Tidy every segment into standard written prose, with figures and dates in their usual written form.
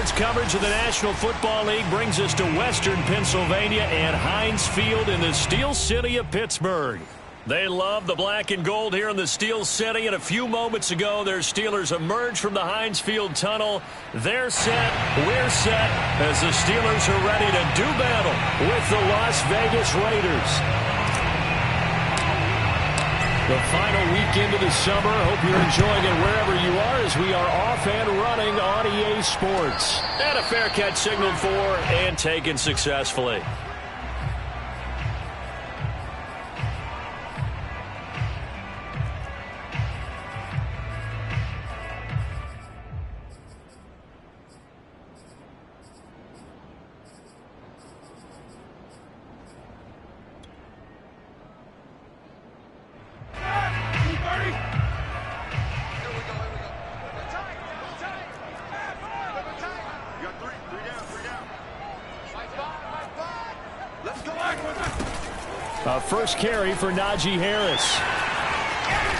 Sports coverage of the National Football League brings us to Western Pennsylvania and Heinz Field in the Steel City of Pittsburgh. They love the black and gold here in the Steel City, and a few moments ago, their Steelers emerged from the Heinz Field tunnel. They're set, we're set, as the Steelers are ready to do battle with the Las Vegas Raiders. The final weekend of the summer. Hope you're enjoying it wherever you are as we are off and running on EA Sports. And a fair catch signaled for and taken successfully. First carry for Najee Harris.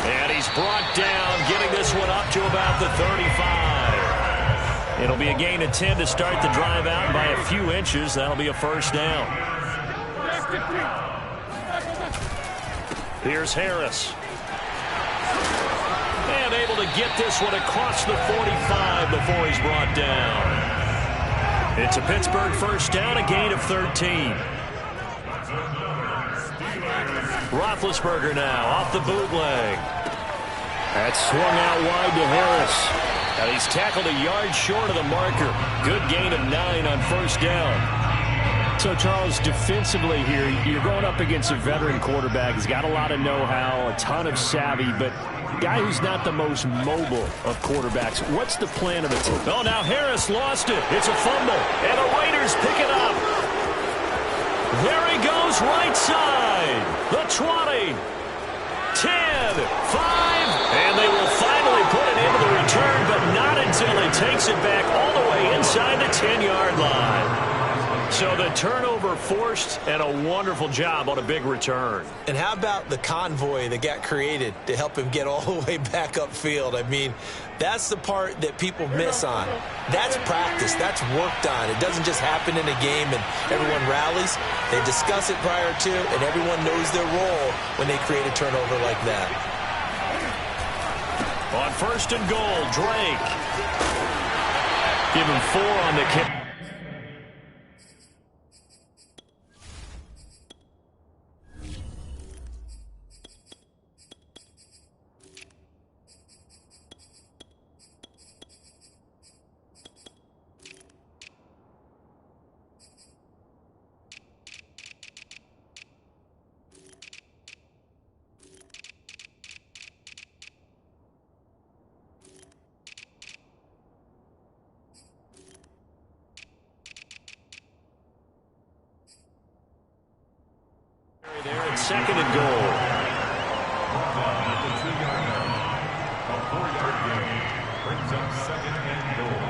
And he's brought down, getting this one up to about the 35. It'll be a gain of 10 to start the drive out by a few inches. That'll be a first down. Here's Harris. And able to get this one across the 45 before he's brought down. It's a Pittsburgh first down, a gain of 13. Roethlisberger now off the bootleg. That's swung out wide to Harris. And he's tackled a yard short of the marker. Good gain of 9 on first down. So, Charles, defensively here, you're going up against a veteran quarterback. He's got a lot of know-how, a ton of savvy, but guy who's not the most mobile of quarterbacks. What's the plan of the team? Oh, now Harris lost it. It's a fumble, and the Raiders pick it up. There he goes, right side. The 20, 10, 5, and they will finally put it into the return, but not until he takes it back all the way inside the 10-yard line. So the turnover forced, and a wonderful job on a big return. And how about the convoy that got created to help him get all the way back upfield? I mean, that's the part that people miss on. That's practice. That's worked on. It doesn't just happen in a game and everyone rallies. They discuss it prior to, and everyone knows their role when they create a turnover like that. On first and goal, Drake. Give him 4 on the kick. There at second and goal. A 4-yard gain brings up second and goal.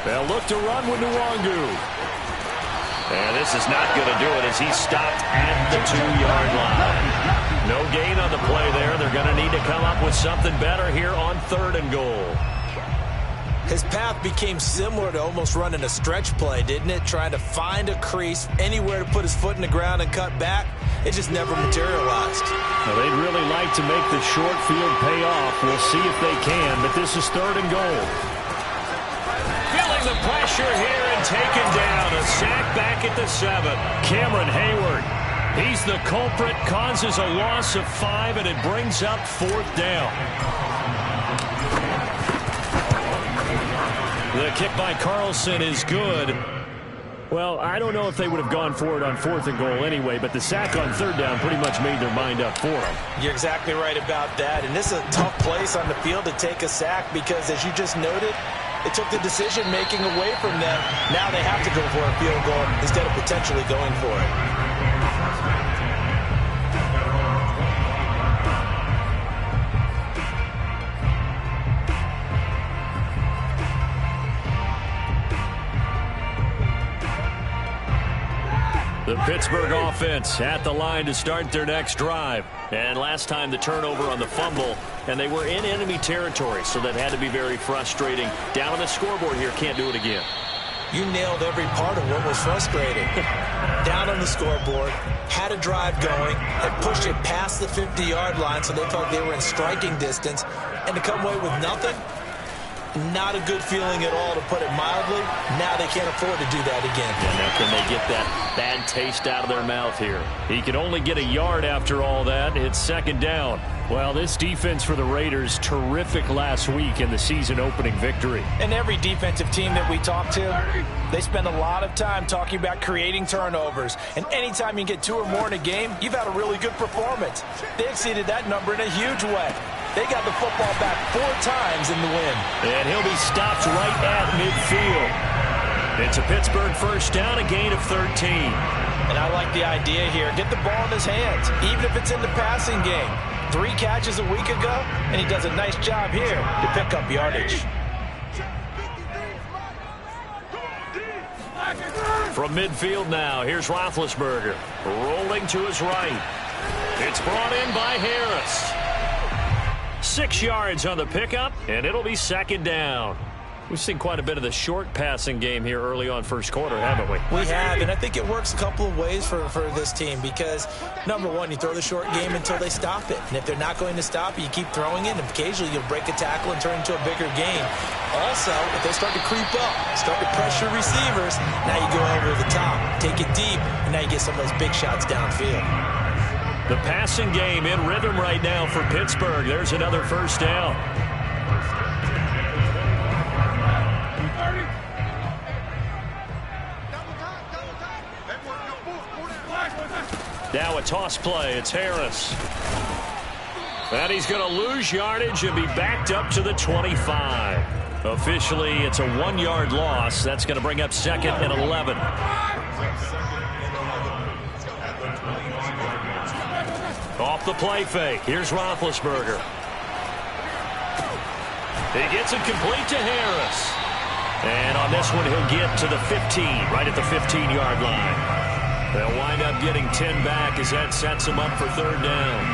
They'll look to run with Nwangu. And this is not going to do it as he's stopped at the 2-yard line. No gain on the play there. They're going to need to come up with something better here on third and goal. His path became similar to almost running a stretch play, didn't it? Trying to find a crease, anywhere to put his foot in the ground and cut back. It just never materialized. Well, they'd really like to make the short field pay off. We'll see if they can, but this is third and goal. Feeling the pressure here and taken down. A sack back at the 7. Cameron Hayward. He's the culprit, causes a loss of 5, and it brings up 4th down. The kick by Carlson is good. Well, I don't know if they would have gone for it on 4th and goal anyway, but the sack on 3rd down pretty much made their mind up for them. You're exactly right about that, and this is a tough place on the field to take a sack because, as you just noted, it took the decision-making away from them. Now they have to go for a field goal instead of potentially going for it. The Pittsburgh offense at the line to start their next drive. And last time the turnover on the fumble, and they were in enemy territory, so that had to be very frustrating. Down on the scoreboard here, can't do it again. You nailed every part of what was frustrating. Down on the scoreboard, had a drive going, had pushed it past the 50-yard line so they felt they were in striking distance, and to come away with nothing, not a good feeling at all, to put it mildly. Now they can't afford to do that again. And now can they get that bad taste out of their mouth here? He could only get a yard after all that. It's second down. Well, this defense for the Raiders, terrific last week in the season-opening victory. And every defensive team that we talk to, they spend a lot of time talking about creating turnovers. And anytime you get 2 or more in a game, you've had a really good performance. They exceeded that number in a huge way. They got the football back 4 times in the win. And he'll be stopped right at midfield. It's a Pittsburgh first down, a gain of 13. And I like the idea here. Get the ball in his hands, even if it's in the passing game. 3 catches a week ago, and he does a nice job here to pick up yardage. From midfield now, here's Roethlisberger. Rolling to his right. It's brought in by Harris. 6 yards on the pickup, and it'll be second down. We've seen quite a bit of the short passing game here early on first quarter, haven't we? We have, and I think it works a couple of ways for this team because, number one, you throw the short game until they stop it. And if they're not going to stop it, you keep throwing it, and occasionally you'll break a tackle and turn into a bigger gain. Also, if they start to creep up, start to pressure receivers, now you go over the top, take it deep, and now you get some of those big shots downfield. The passing game in rhythm right now for Pittsburgh. There's another first down. Now a toss play. It's Harris. And he's going to lose yardage and be backed up to the 25. Officially, it's a 1-yard loss. That's going to bring up second and 11. Off the play fake. Here's Roethlisberger. He gets it complete to Harris. And on this one, he'll get to the 15, right at the 15-yard line. They'll wind up getting 10 back as that sets them up for third down.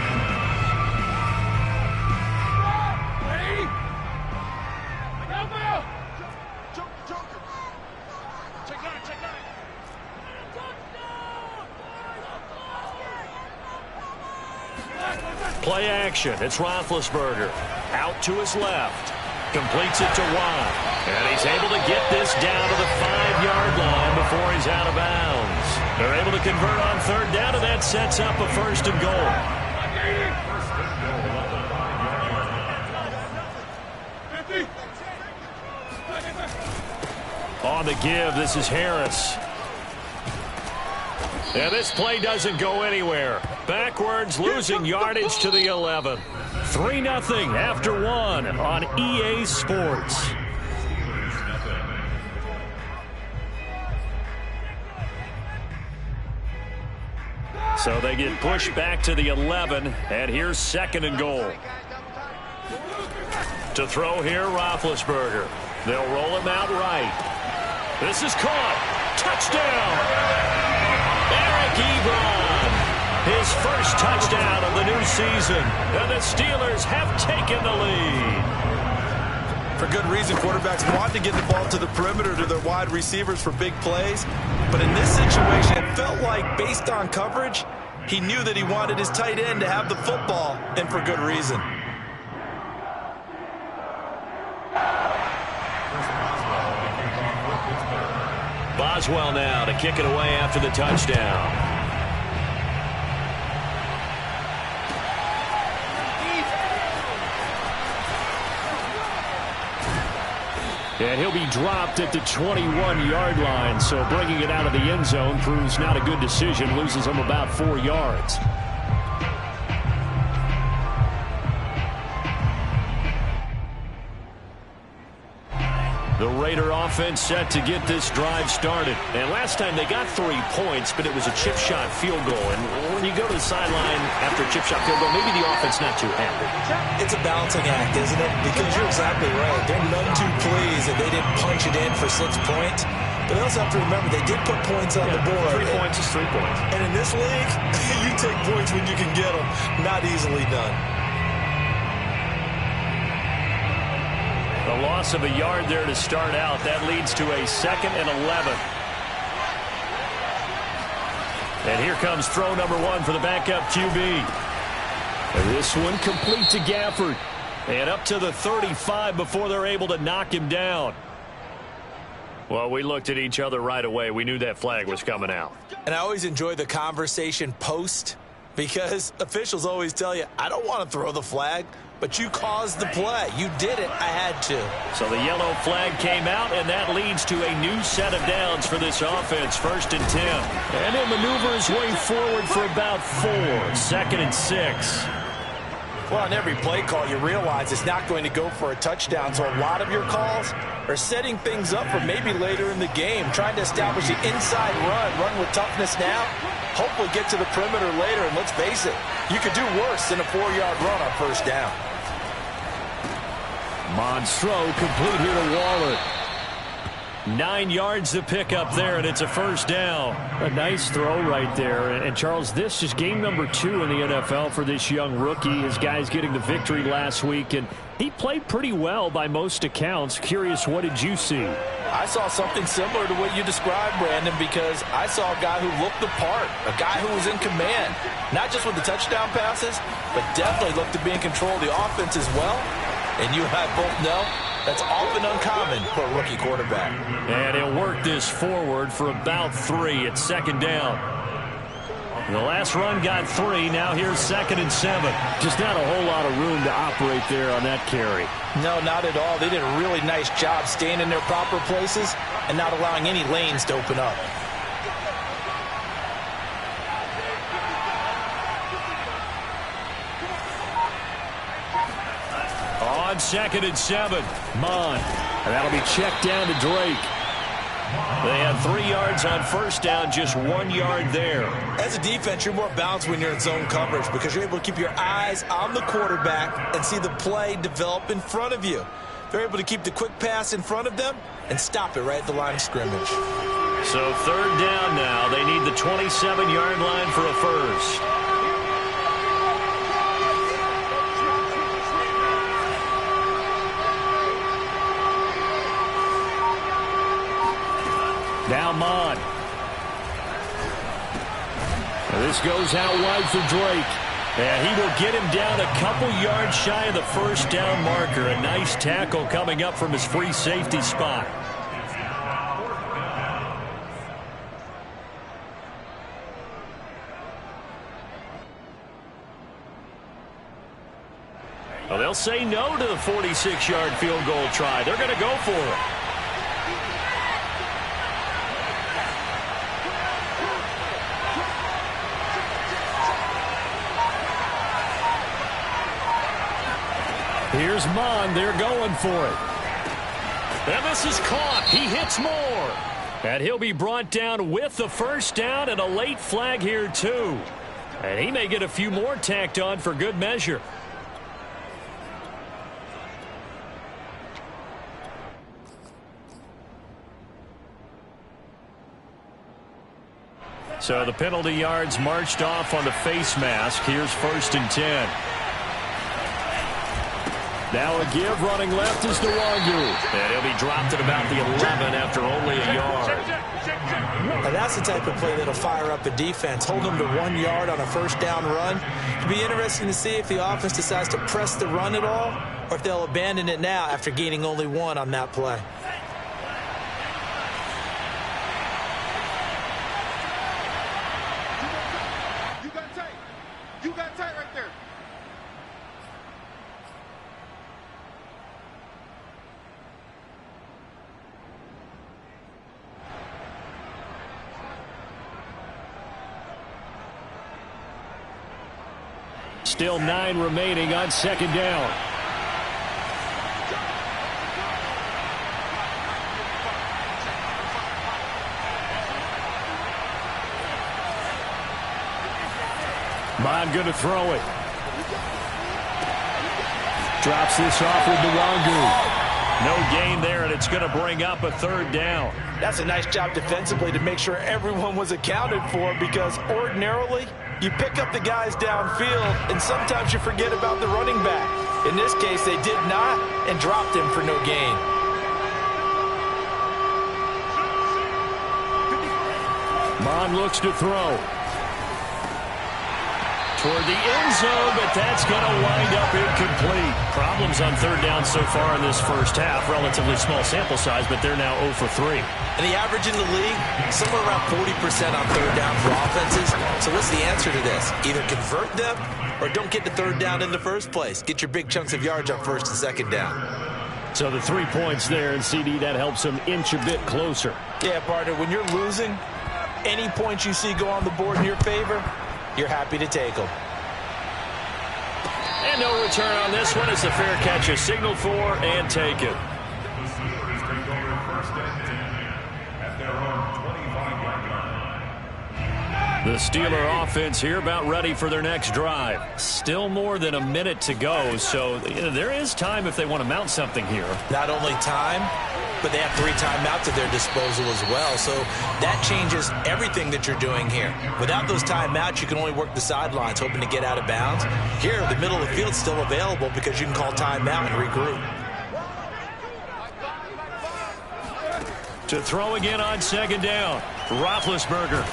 Play action. It's Roethlisberger. Out to his left. Completes it to Watt. And he's able to get this down to the 5-yard line before he's out of bounds. They're able to convert on third down, and that sets up a first and goal. On the give, this is Harris. And this play doesn't go anywhere. Backwards, losing yardage to the 11. 3-0 after 1 on EA Sports. So they get pushed back to the 11, and here's second and goal. To throw here, Roethlisberger. They'll roll him out right. This is caught. Touchdown! Eric Ebron, his first touchdown of the new season, and the Steelers have taken the lead. For good reason, quarterbacks want to get the ball to the perimeter to their wide receivers for big plays. But in this situation, it felt like, based on coverage, he knew that he wanted his tight end to have the football, and for good reason. Boswell now to kick it away after the touchdown. And he'll be dropped at the 21-yard line, so bringing it out of the end zone proves not a good decision, loses him about 4 yards. The Raider offense set to get this drive started. And last time they got 3 points, but it was a chip shot field goal. And when you go to the sideline after a chip shot field goal, maybe the offense not too happy. It's a balancing act, isn't it? Because you're exactly right. They're none too pleased that they didn't punch it in for 6 points. But they also have to remember they did put points on the board. 3 points is 3 points. And in this league, you take points when you can get them. Not easily done. The loss of a yard there to start out. That leads to a 2nd and 11. And here comes throw number 1 for the backup QB. And this one complete to Gafford. And up to the 35 before they're able to knock him down. Well, we looked at each other right away. We knew that flag was coming out. And I always enjoy the conversation post because officials always tell you, I don't want to throw the flag, but you caused the play. You did it. I had to. So the yellow flag came out, and that leads to a new set of downs for this offense. 1st and 10. And he'll maneuver his way forward for about 4. 2nd and 6. Well, on every play call, you realize it's not going to go for a touchdown, so a lot of your calls are setting things up for maybe later in the game, trying to establish the inside run with toughness now, hopefully get to the perimeter later, and let's face it, you could do worse than a 4-yard run on 1st down. Monstro complete here to Waller. 9 yards to pick up there, and it's a 1st down. A nice throw right there. And Charles, this is game number 2 in the NFL for this young rookie. His guys getting the victory last week, and he played pretty well by most accounts. Curious, what did you see? I saw something similar to what you described, Brandon, because I saw a guy who looked the part, a guy who was in command, not just with the touchdown passes, but definitely looked to be in control of the offense as well. And you and I both know that's often uncommon for a rookie quarterback. And he'll work this forward for about 3 at 2nd down. The last run got 3. Now here's 2nd and 7. Just not a whole lot of room to operate there on that carry. No, not at all. They did a really nice job staying in their proper places and not allowing any lanes to open up. On 2nd and 7, Mon. And that'll be checked down to Drake. They had 3 yards on 1st down, just 1 yard there. As a defense, you're more balanced when you're in zone coverage because you're able to keep your eyes on the quarterback and see the play develop in front of you. They're able to keep the quick pass in front of them and stop it right at the line of scrimmage. So 3rd down now. They need the 27-yard line for a 1st. Now Mon. This goes out wide for Drake. And he will get him down a couple yards shy of the 1st down marker. A nice tackle coming up from his free safety spot. Well, they'll say no to the 46-yard field goal try. They're going to go for it. Here's Mon. They're going for it. And this is caught. He hits more. And he'll be brought down with the 1st down and a late flag here, too. And he may get a few more tacked on for good measure. So the penalty yards marched off on the face mask. Here's 1st and 10. Now a give, running left is Nwangu. And he'll be dropped at about the 11 after only a yard. Now that's the type of play that'll fire up a defense. Hold them to 1 yard on a 1st down run. It'll be interesting to see if the offense decides to press the run at all or if they'll abandon it now after gaining only 1 on that play. You got tight right there. Still 9 remaining on 2nd down. Mon going to throw it. Drops this off with Nwangu. No gain there, and it's going to bring up a third down. That's a nice job defensively to make sure everyone was accounted for, because ordinarily you pick up the guys downfield and sometimes you forget about the running back. In this case, they did not and dropped him for no gain. Mon looks to throw. Toward the end zone, but that's going to wind up incomplete. Problems on third down so far in this first half. Relatively small sample size, but they're now 0 for 3. And the average in the league, somewhere around 40% on third down for offenses. So what's the answer to this? Either convert them or don't get to third down in the first place. Get your big chunks of yards on first and second down. So the 3 points there, and CD, that helps them inch a bit closer. Yeah, partner, when you're losing, any points you see go on the board in your favor, you're happy to take them. And no return on this one. It's a fair catch, a signal for, and take it. The Steelers take over first and 10 at their own 25-yard line. The Steeler offense here about ready for their next drive. Still more than a minute to go, so there is time if they want to mount something here. Not only time, but they have 3 timeouts at their disposal as well. So that changes everything that you're doing here. Without those timeouts, you can only work the sidelines, hoping to get out of bounds. Here, the middle of the field's still available because you can call timeout and regroup. To throw again on second down, Roethlisberger.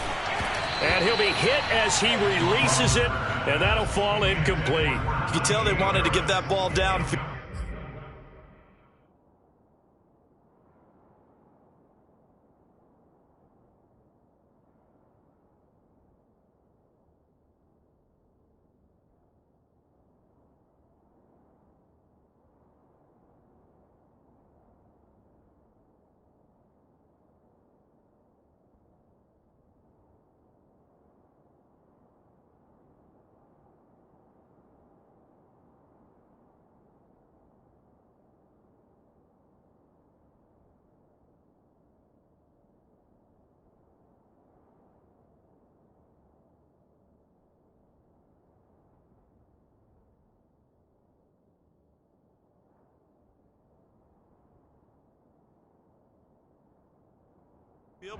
And he'll be hit as he releases it, and that'll fall incomplete. You can tell they wanted to get that ball down.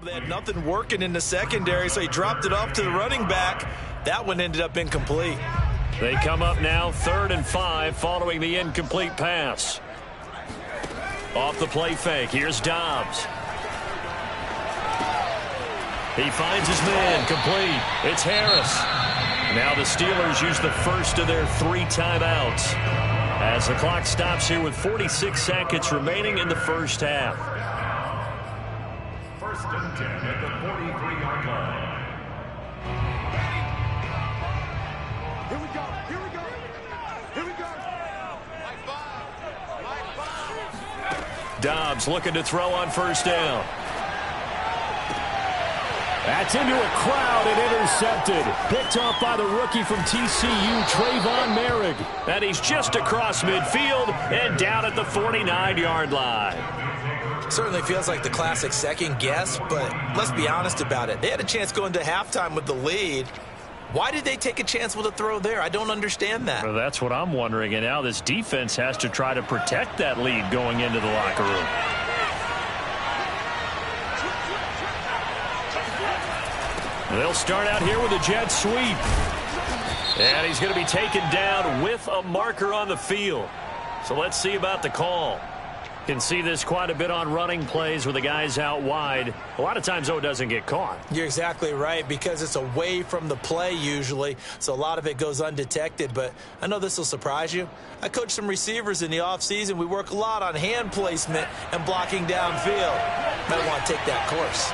They had nothing working in the secondary, so he dropped it off to the running back. That one ended up incomplete. They come up now 3rd and 5 following the incomplete pass. Off the play fake, here's Dobbs. He finds his man, complete. It's Harris. Now the Steelers use the first of their 3 timeouts as the clock stops here with 46 seconds remaining in the first half. First and 10 at the 43-yard line. Here we go. Here we go. Here we go. Dobbs looking to throw on first down. That's into a crowd and intercepted. Picked off by the rookie from TCU, Trayvon Merrick. And he's just across midfield and down at the 49-yard line. Certainly feels like the classic second guess, but let's be honest about it. They had a chance going to halftime with the lead. Why did they take a chance with a throw there? I don't understand that. Well, that's what I'm wondering, and now this defense has to try to protect that lead going into the locker room. They'll start out here with a jet sweep. And he's going to be taken down with a marker on the field. So let's see about the call. Can see this quite a bit on running plays where the guy's out wide. A lot of times, though, it doesn't get caught. You're exactly right, because it's away from the play usually, so a lot of it goes undetected. But I know this will surprise you. I coach some receivers in the offseason. We work a lot on hand placement and blocking downfield. Might want to take that course.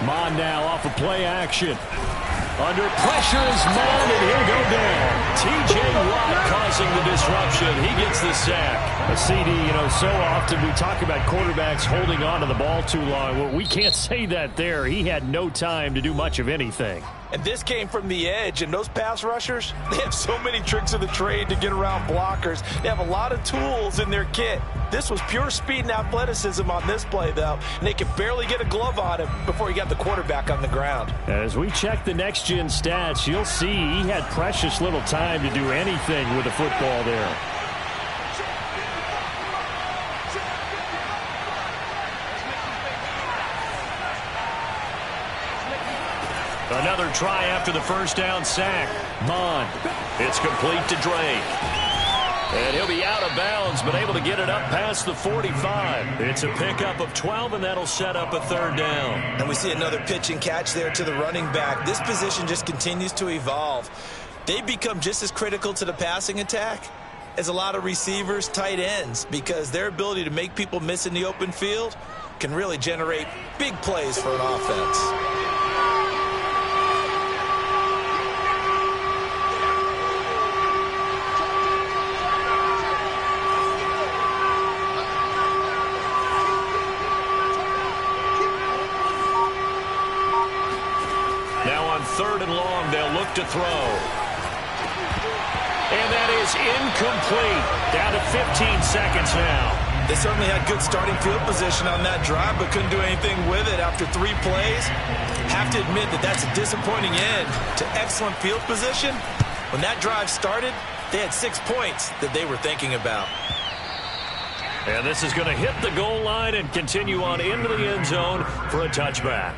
Mon now off of play action. Under pressure is Mon, and he'll go down. T.J. Watt causing the disruption. He gets the sack. A CD, so often we talk about quarterbacks holding on to the ball too long. Well, we can't say that there. He had no time to do much of anything. And this came from the edge, and those pass rushers, they have so many tricks of the trade to get around blockers. They have a lot of tools in their kit. This was pure speed and athleticism on this play, though, and they could barely get a glove on him before he got the quarterback on the ground. As we check the next-gen stats, you'll see he had precious little time to do anything with the football there. Another try after the first down sack. Mond. It's complete to Drake. And he'll be out of bounds, but able to get it up past the 45. It's a pickup of 12, and that'll set up a third down. And we see another pitch and catch there to the running back. This position just continues to evolve. They become just as critical to the passing attack as a lot of receivers, tight ends, because their ability to make people miss in the open field can really generate big plays for an offense. Third and long, they'll look to throw. And that is incomplete. Down to 15 seconds now. They certainly had good starting field position on that drive, but couldn't do anything with it after 3 plays. Have to admit that that's a disappointing end to excellent field position. When that drive started, they had 6 points that they were thinking about. And this is going to hit the goal line and continue on into the end zone for a touchback.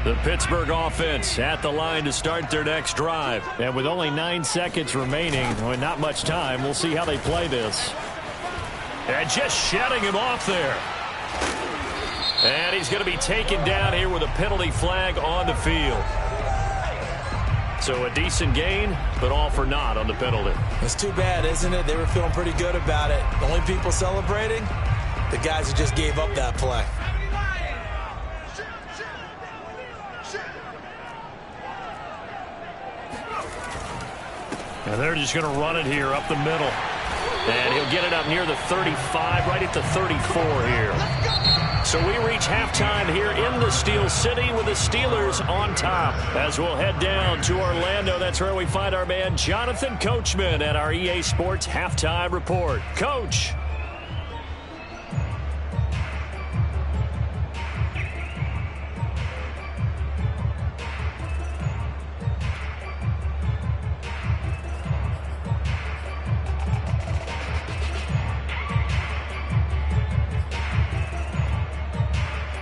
The Pittsburgh offense at the line to start their next drive. And with only 9 seconds remaining, not much time, we'll see how they play this. And just shutting him off there. And he's going to be taken down here with a penalty flag on the field. So a decent gain, but all for naught on the penalty. It's too bad, isn't it? They were feeling pretty good about it. The only people celebrating, the guys who just gave up that play. And they're just going to run it here up the middle. And he'll get it up near the 35, right at the 34 here. So we reach halftime here in the Steel City with the Steelers on top. As we'll head down to Orlando, that's where we find our man Jonathan Coachman at our EA Sports Halftime Report. Coach.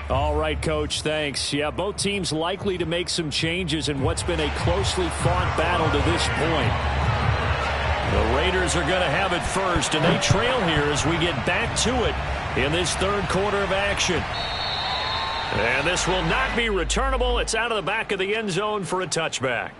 All right, Coach, thanks. Yeah, both teams likely to make some changes in what's been a closely fought battle to this point. The Raiders are going to have it first, and they trail here as we get back to it in this third quarter of action. And this will not be returnable. It's out of the back of the end zone for a touchback.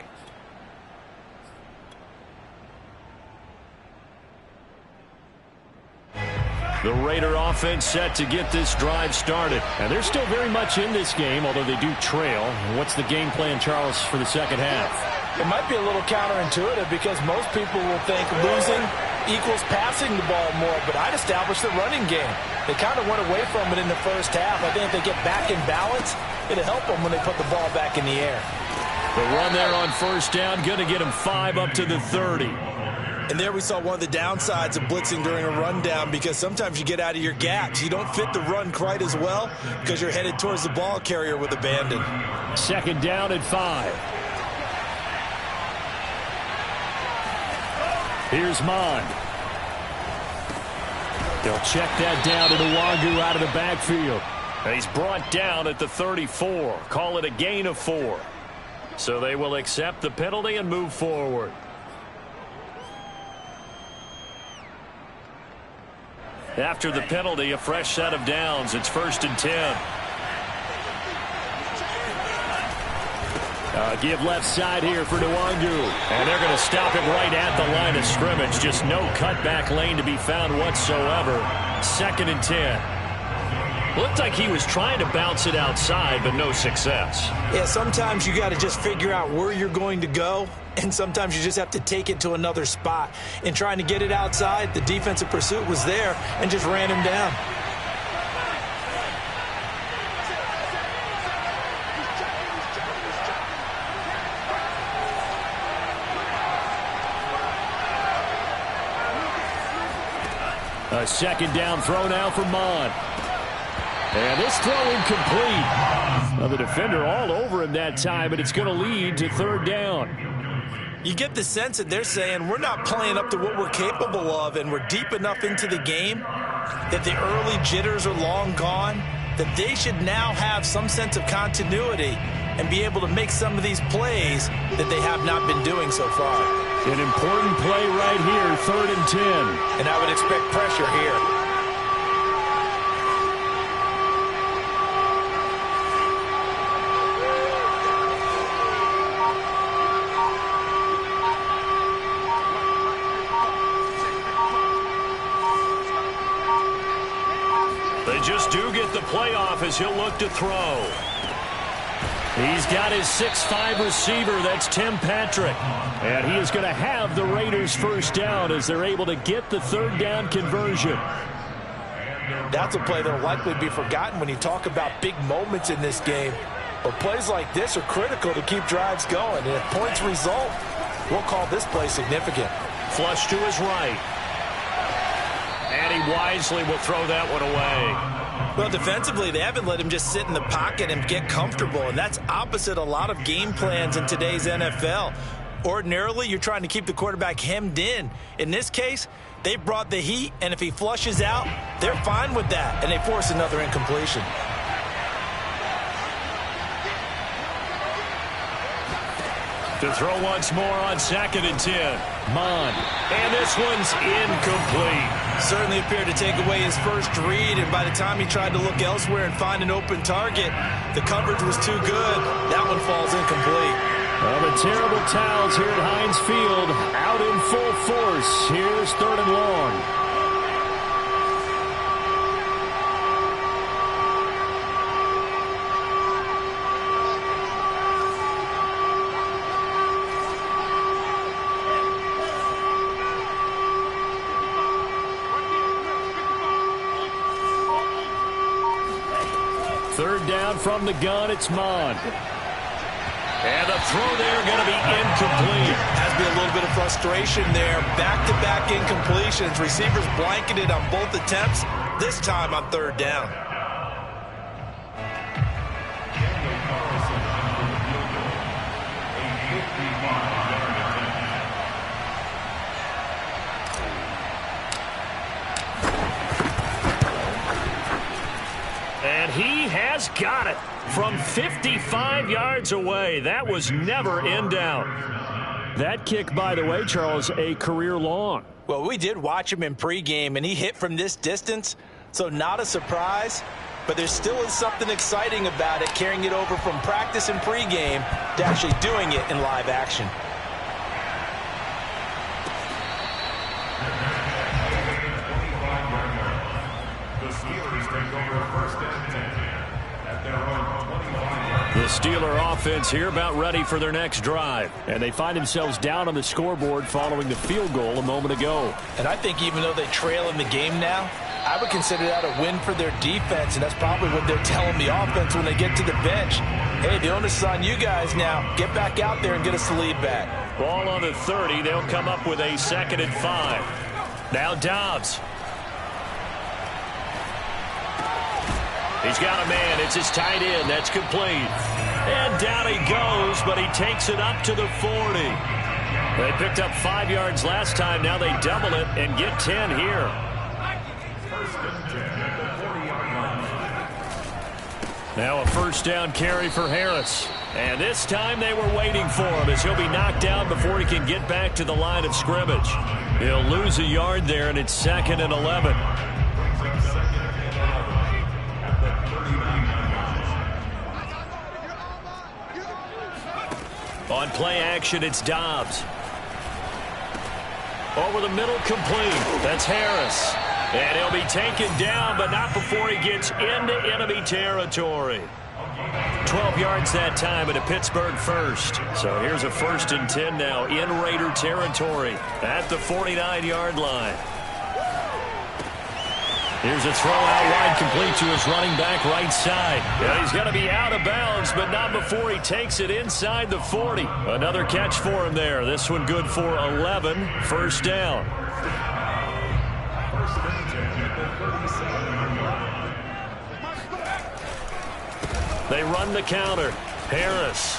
The Raider offense set to get this drive started. And they're still very much in this game, although they do trail. What's the game plan, Charles, for the second half? It might be a little counterintuitive because most people will think losing equals passing the ball more, but I'd establish the running game. They kind of went away from it in the first half. I think if they get back in balance, it'll help them when they put the ball back in the air. The run there on first down, going to get him 5 up to the 30. And there we saw one of the downsides of blitzing during a rundown, because sometimes you get out of your gaps. You don't fit the run quite as well because you're headed towards the ball carrier with abandon. Second down at 5. Here's Mond. They'll check that down to Nwangu out of the backfield. And he's brought down at the 34. Call it a gain of 4. So they will accept the penalty and move forward. After the penalty, a fresh set of downs. It's 1st and 10. Give left side here for Nwangu. And they're going to stop him right at the line of scrimmage. Just no cutback lane to be found whatsoever. 2nd and 10. Looked like he was trying to bounce it outside, but no success. Yeah, sometimes you got to just figure out where you're going to go, and sometimes you just have to take it to another spot. In trying to get it outside, the defensive pursuit was there and just ran him down. A second down throw now for Maddens. And this throw incomplete. Well, the defender all over him that time, but it's going to lead to third down. You get the sense that they're saying we're not playing up to what we're capable of, and we're deep enough into the game that the early jitters are long gone, that they should now have some sense of continuity and be able to make some of these plays that they have not been doing so far. An important play right here, 3rd and 10. And I would expect pressure here. They just do get the play off as he'll look to throw. He's got his 6'5" receiver. That's Tim Patrick. And he is going to have the Raiders first down as they're able to get the third down conversion. That's a play that will likely be forgotten when you talk about big moments in this game. But plays like this are critical to keep drives going. And if points result, we'll call this play significant. Flush to his right. And he wisely will throw that one away. Well, defensively, they haven't let him just sit in the pocket and get comfortable, and that's opposite a lot of game plans in today's NFL. Ordinarily, you're trying to keep the quarterback hemmed in. In this case, they brought the heat, and if he flushes out, they're fine with that, and they force another incompletion. To throw once more on 2nd and 10. Maddens. And this one's incomplete. Certainly appeared to take away his first read, and by the time he tried to look elsewhere and find an open target, the coverage was too good. That one falls incomplete. Well, the terrible towels here at Heinz Field out in full force. Here's 3rd and long. Third down from the gun, it's Maddens. And the throw there going to be incomplete. Has to be a little bit of frustration there. Back-to-back incompletions. Receivers blanketed on both attempts, this time on 3rd down. And he has got it from 55 yards away. That was never in doubt. That kick, by the way, Charles, a career long. Well, we did watch him in pregame, and he hit from this distance, so not a surprise. But there still is something exciting about it, carrying it over from practice and pregame to actually doing it in live action. The Steeler offense here about ready for their next drive. And they find themselves down on the scoreboard following the field goal a moment ago. And I think even though they trail in the game now, I would consider that a win for their defense, and that's probably what they're telling the offense when they get to the bench. Hey, the onus is on you guys now. Get back out there and get us the lead back. Ball on the 30. They'll come up with a 2nd and 5. Now Dobbs. He's got a man. It's his tight end. That's complete. And down he goes, but he takes it up to the 40. They picked up 5 yards last time. Now they double it and get 10 here. Now a first down carry for Harris. And this time they were waiting for him as he'll be knocked down before he can get back to the line of scrimmage. He'll lose a yard there, and it's 2nd and 11. On play action, it's Dobbs. Over the middle, complete. That's Harris. And he'll be taken down, but not before he gets into enemy territory. 12 yards that time and a Pittsburgh first. So here's a 1st and 10 now in Raider territory at the 49-yard line. Here's a throw out wide, complete to his running back right side. Yeah, he's going to be out of bounds, but not before he takes it inside the 40. Another catch for him there. This one good for 11. First down. They run the counter. Harris.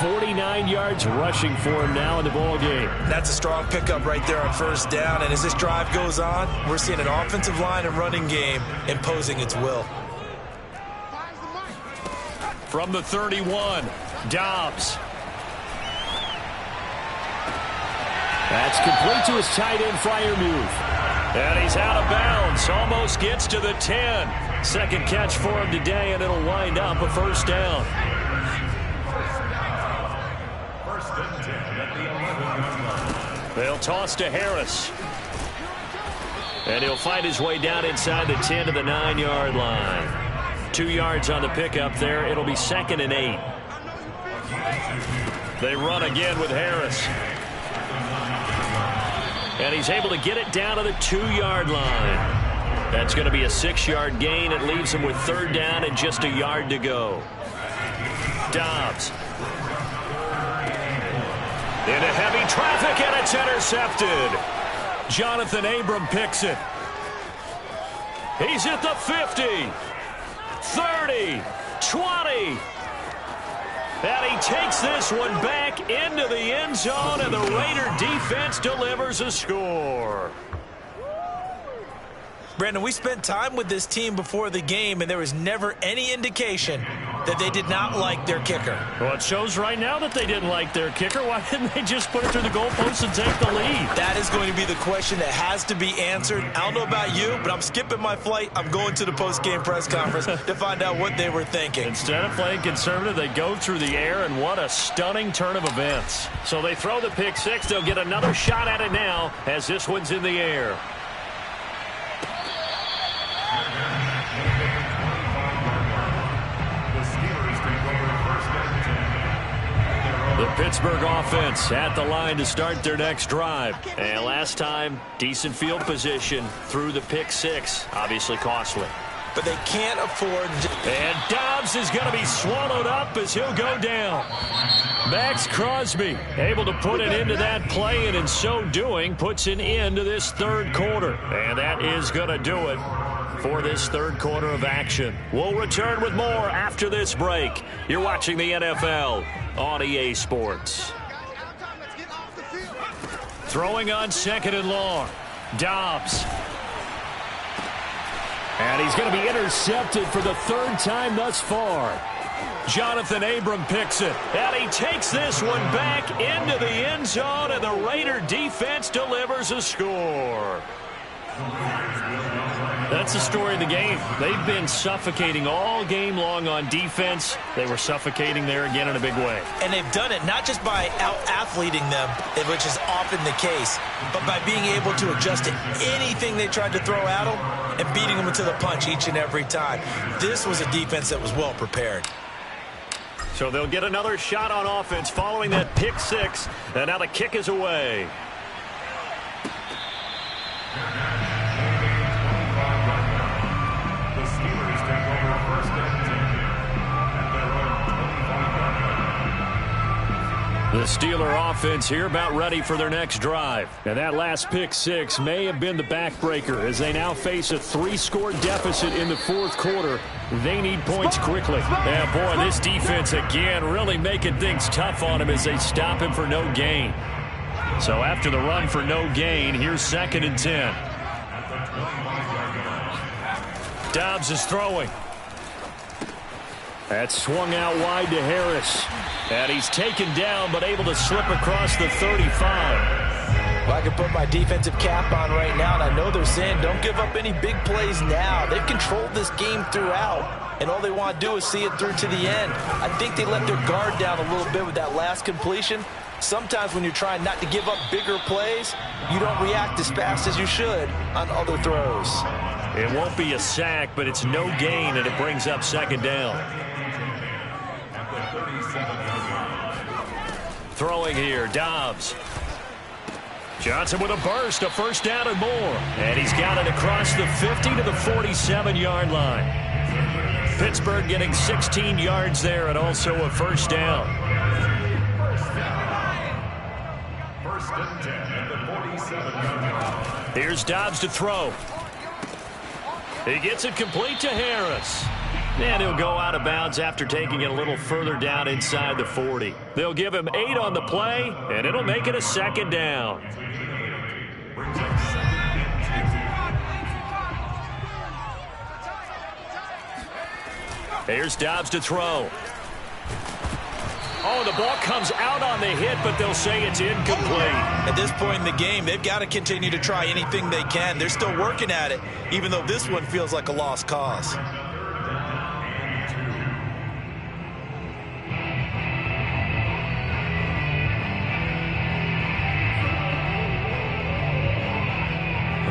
49 yards rushing for him now in the ball game. That's a strong pickup right there on first down. And as this drive goes on, we're seeing an offensive line and running game imposing its will. From the 31, Dobbs. That's complete to his tight end Freiermuth. And he's out of bounds. Almost gets to the 10. Second catch for him today, and it'll wind up a first down. They'll toss to Harris. And he'll find his way down inside the 10 to the 9-yard line. 2 yards on the pickup there. It'll be 2nd and 8. They run again with Harris. And he's able to get it down to the 2-yard line. That's going to be a 6-yard gain. It leaves him with 3rd down and just a yard to go. Dobbs. Into heavy traffic, and it's intercepted. Jonathan Abram picks it. He's at the 50, 30, 20. And he takes this one back into the end zone, and the Raider defense delivers a score. Brandon, we spent time with this team before the game, and there was never any indication that they did not like their kicker. Well, it shows right now that they didn't like their kicker. Why didn't they just put it through the goalpost and take the lead? That is going to be the question that has to be answered. I don't know about you, but I'm skipping my flight. I'm going to the post-game press conference to find out what they were thinking. Instead of playing conservative, they go through the air, and what a stunning turn of events. So they throw the pick six. They'll get another shot at it now as this one's in the air. The Pittsburgh offense at the line to start their next drive. And last time, decent field position through the pick six. Obviously costly. But they can't afford... And Dobbs is going to be swallowed up as he'll go down. Max Crosby able to put it into that play, and in so doing, puts an end to this third quarter. And that is going to do it for this third quarter of action. We'll return with more after this break. You're watching the NFL on EA Sports. Throwing on 2nd and long. Dobbs. And he's going to be intercepted for the 3rd time thus far. Jonathan Abram picks it. And he takes this one back into the end zone, and the Raider defense delivers a score. That's the story of the game. They've been suffocating all game long on defense. They were suffocating there again in a big way. And they've done it not just by out-athleting them, which is often the case, but by being able to adjust to anything they tried to throw at them and beating them to the punch each and every time. This was a defense that was well prepared. So they'll get another shot on offense following that pick six. And now the kick is away. The Steeler offense here about ready for their next drive. And that last pick six may have been the backbreaker as they now face a 3-score deficit in the 4th quarter. They need points quickly. Yeah, boy, this defense again really making things tough on him as they stop him for no gain. So after the run for no gain, here's 2nd and 10. Dobbs is throwing. That's swung out wide to Harris. And he's taken down, but able to slip across the 35. Well, I can put my defensive cap on right now, and I know they're saying don't give up any big plays now. They've controlled this game throughout, and all they want to do is see it through to the end. I think they let their guard down a little bit with that last completion. Sometimes when you're trying not to give up bigger plays, you don't react as fast as you should on other throws. It won't be a sack, but it's no gain, and it brings up 2nd down. Throwing here, Dobbs. Johnson with a burst, a 1st down and more. And he's got it across the 50 to the 47-yard line. Pittsburgh getting 16 yards there and also a 1st down. 1st and 10 at the 47-yard line. Here's Dobbs to throw. He gets it complete to Harris. And he'll go out of bounds after taking it a little further down inside the 40. They'll give him 8 on the play, and it'll make it a second down. Here's Dobbs to throw. Oh, the ball comes out on the hit, but they'll say it's incomplete. At this point in the game, they've got to continue to try anything they can. They're still working at it, even though this one feels like a lost cause.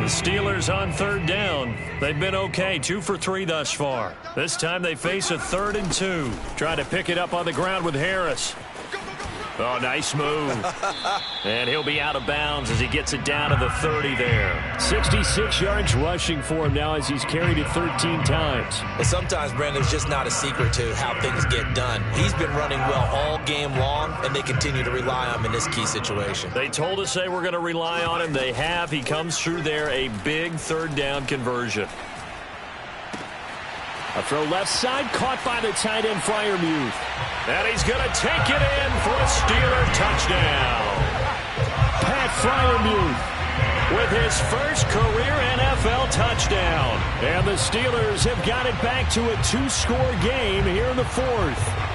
The Steelers on third down. They've been okay, 2 for 3 thus far. This time they face a 3rd and 2. Trying to pick it up on the ground with Harris. Oh, nice move. And he'll be out of bounds as he gets it down to the 30 there. 66 yards rushing for him now as he's carried it 13 times. Well, sometimes, Brandon, it's just not a secret to how things get done. He's been running well all game long, and they continue to rely on him in this key situation. They told us they were going to rely on him. They have. He comes through there, a big 3rd down conversion. A throw left side, caught by the tight end, Freiermuth. And he's going to take it in for a Steeler touchdown. Pat Freiermuth with his first career NFL touchdown. And the Steelers have got it back to a 2-score game here in the 4th.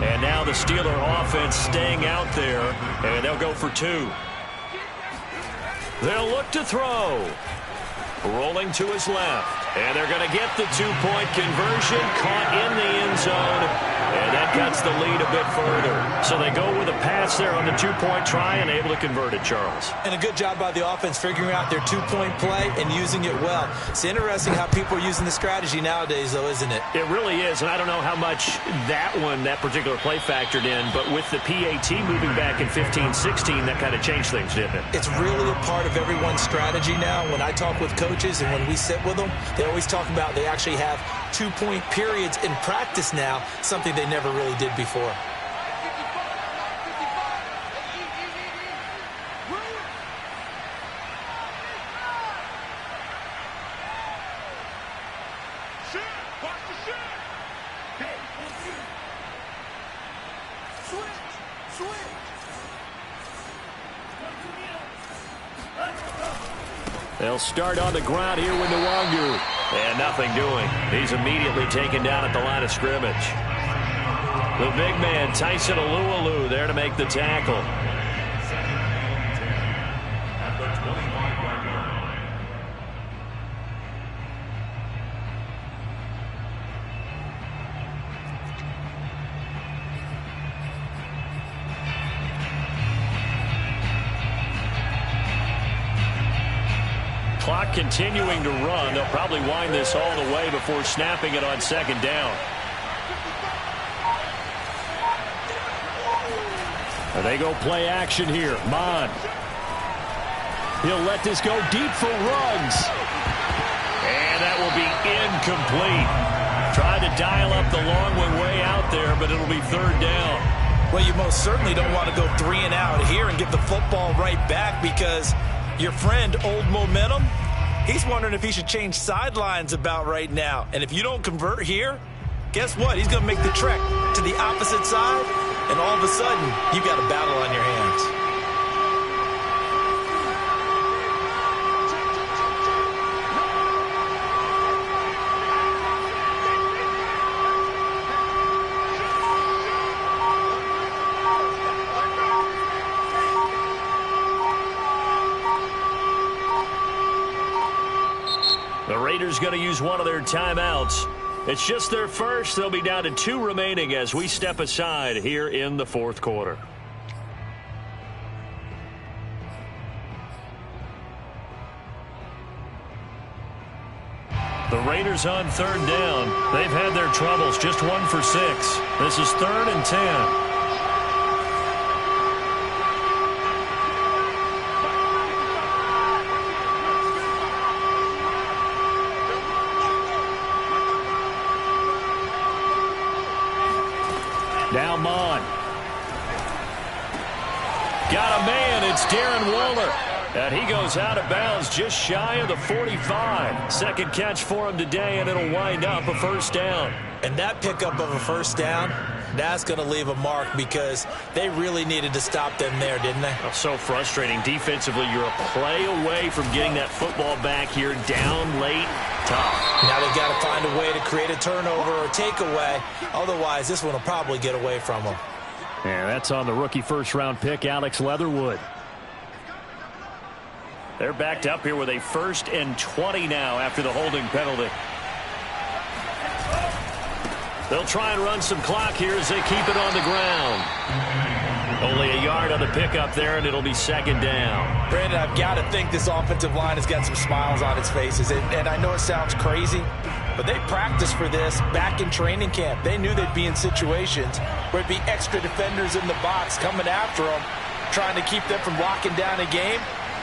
And now the Steeler offense staying out there, and they'll go for 2. They'll look to throw. Rolling to his left. And they're going to get the 2-point conversion, caught in the end zone. And that cuts the lead a bit further. So they go with a pass there on the 2-point try and able to convert it, Charles. And a good job by the offense figuring out their 2-point play and using it well. It's interesting how people are using the strategy nowadays, though, isn't it? It really is, and I don't know how much that particular play factored in, but with the PAT moving back in 15-16, that kind of changed things, didn't it? It's really a part of everyone's strategy now. When I talk with coaches and when we sit with them, they always talk about they actually have 2-point periods in practice now, something they never really did before. They'll start on the ground here with Nwangu. And nothing doing. He's immediately taken down at the line of scrimmage. The big man, Tyson Alualu, there to make the tackle. Clock continuing to run. They'll probably wind this all the way before snapping it on 2nd down. And they go play action here. Mon. He'll let this go deep for Ruggs. And that will be incomplete. Tried to dial up the long one way out there, but it'll be 3rd down. Well, you most certainly don't want to go 3 and out here and get the football right back because your friend, Old Momentum, he's wondering if he should change sidelines about right now. And if you don't convert here, guess what? He's going to make the trek to the opposite side, and all of a sudden, you got a battle on your hands. The Raiders going to use one of their timeouts. It's just their first. They'll be down to 2 remaining as we step aside here in the 4th quarter. The Raiders on 3rd down. They've had their troubles, just 1 for 6. This is 3rd and 10. Now Mon. Got a man. It's Darren Waller. And he goes out of bounds just shy of the 45. Second catch for him today, and it'll wind up a first down. And that pickup of a first down, that's going to leave a mark because they really needed to stop them there, didn't they? Oh, so frustrating. Defensively, you're a play away from getting that football back here, down late, tough. Now they've got to find a way to create a turnover or takeaway. Otherwise, this one will probably get away from them. And that's on the rookie first-round pick, Alex Leatherwood. They're backed up here with a 1st and 20 now after the holding penalty. They'll try and run some clock here as they keep it on the ground. Only a yard on the pickup there, and it'll be second down. Brandon, I've got to think this offensive line has got some smiles on its faces. And I know it sounds crazy, but they practiced for this back in training camp. They knew they'd be in situations where it'd be extra defenders in the box coming after them, trying to keep them from locking down a game.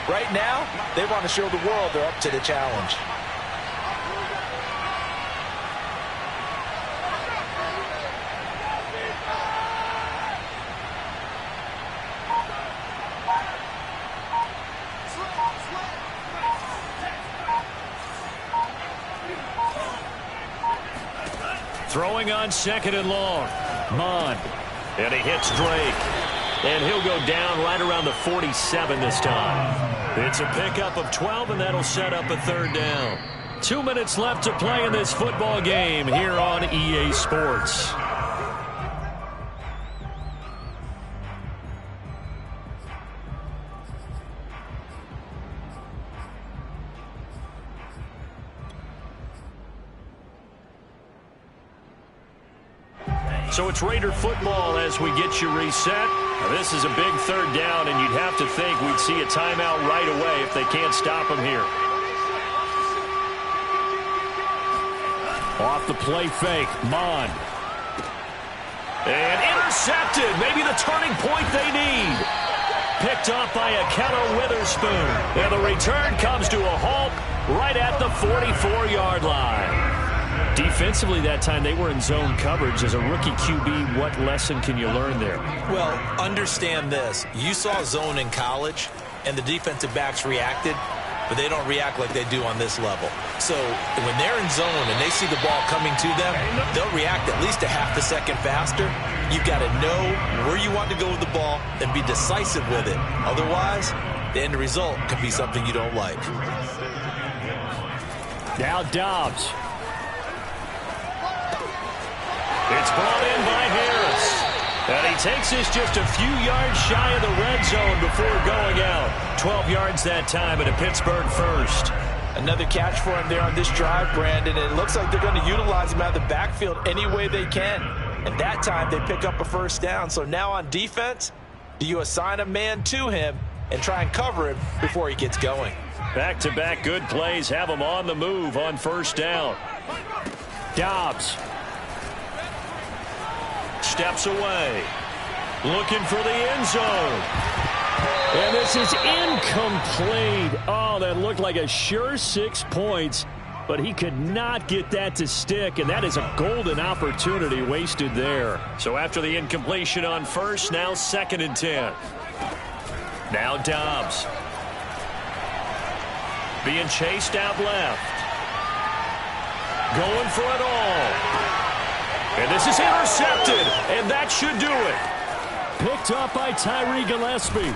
Right now, they want to show the world they're up to the challenge. Throwing on second and long. Mond. And he hits Drake. And he'll go down right around the 47 this time. It's a pickup of 12, and that'll set up a third down. 2 minutes left to play in this football game here on EA Sports. So it's Raider football as we get you reset. Now this is a big third down, and you'd have to think we'd see a timeout right away if they can't stop him here. Off the play fake, Mond. And intercepted, maybe the turning point they need. Picked off by Akello Witherspoon. And the return comes to a halt right at the 44-yard line. Defensively that time, they were in zone coverage. As a rookie QB, what lesson can you learn there? Well, understand this. You saw zone in college, and the defensive backs reacted, but they don't react like they do on this level. So when they're in zone and they see the ball coming to them, they'll react at least a half a second faster. You've got to know where you want to go with the ball and be decisive with it. Otherwise, the end result could be something you don't like. Now Dobbs. It's brought in by Harris. And he takes this just a few yards shy of the red zone before going out. 12 yards that time and a Pittsburgh first. Another catch for him there on this drive, Brandon. And it looks like they're going to utilize him out of the backfield any way they can. And that time they pick up a first down. So now on defense, do you assign a man to him and try and cover him before he gets going? Back-to-back good plays have him on the move on first down. Dobbs. Steps away. Looking for the end zone. And this is incomplete. Oh, that looked like a sure 6 points, but he could not get that to stick, and that is a golden opportunity wasted there. So after the incompletion on first, now 2nd and 10. Now Dobbs. Being chased out left. Going for it all. And this is intercepted, and that should do it. Picked up by Tyree Gillespie.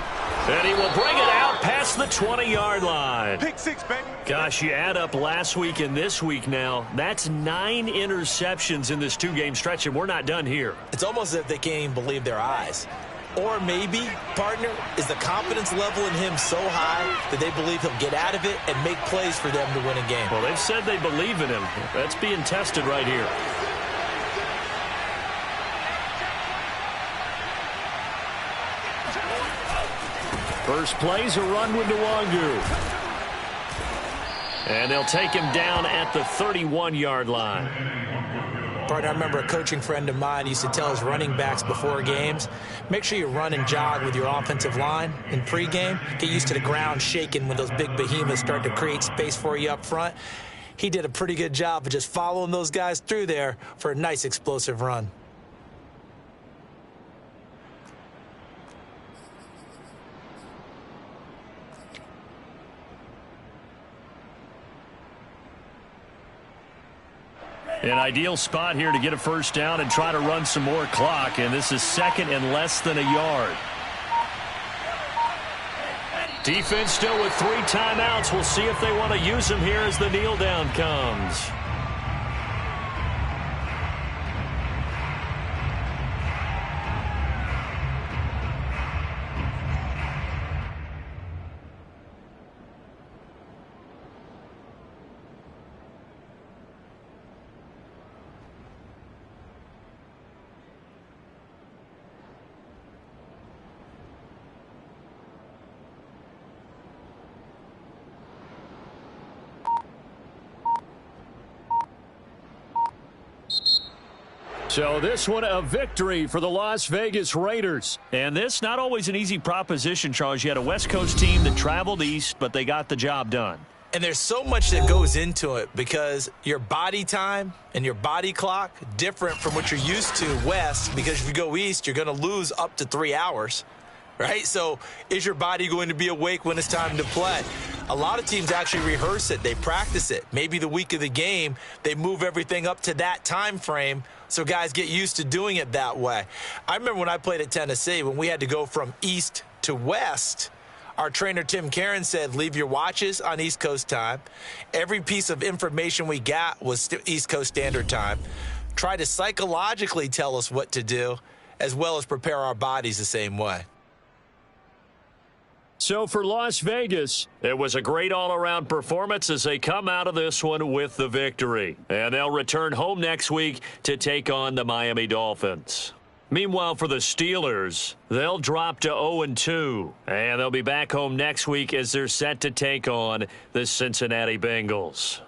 And he will bring it out past the 20-yard line. Pick six, baby. Gosh, you add up last week and this week now, that's 9 interceptions in this 2-game stretch, and we're not done here. It's almost as if they can't even believe their eyes. Or maybe, partner, is the confidence level in him so high that they believe he'll get out of it and make plays for them to win a game. Well, they've said they believe in him. That's being tested right here. First play's a run with Nwangu. And they'll take him down at the 31-yard line. Partner, I remember a coaching friend of mine used to tell his running backs before games, make sure you run and jog with your offensive line in pregame. Get used to the ground shaking when those big behemoths start to create space for you up front. He did a pretty good job of just following those guys through there for a nice explosive run. An ideal spot here to get a first down and try to run some more clock, and this is second and less than a yard. Defense still with 3 timeouts. We'll see if they want to use them here as the kneel down comes. So this one a victory for the Las Vegas Raiders. And this not always an easy proposition, Charles. You had a West Coast team that traveled east, but they got the job done. And there's so much that goes into it because your body time and your body clock different from what you're used to west, because if you go east, you're going to lose up to 3 hours, right? So is your body going to be awake when it's time to play? A lot of teams actually rehearse it. They practice it. Maybe the week of the game, they move everything up to that time frame so guys get used to doing it that way. I remember when I played at Tennessee, when we had to go from east to west, our trainer, Tim Karen, said, leave your watches on East Coast time. Every piece of information we got was East Coast Standard Time. Try to psychologically tell us what to do, as well as prepare our bodies the same way. So for Las Vegas, it was a great all-around performance as they come out of this one with the victory. And they'll return home next week to take on the Miami Dolphins. Meanwhile, for the Steelers, they'll drop to 0-2. And they'll be back home next week as they're set to take on the Cincinnati Bengals.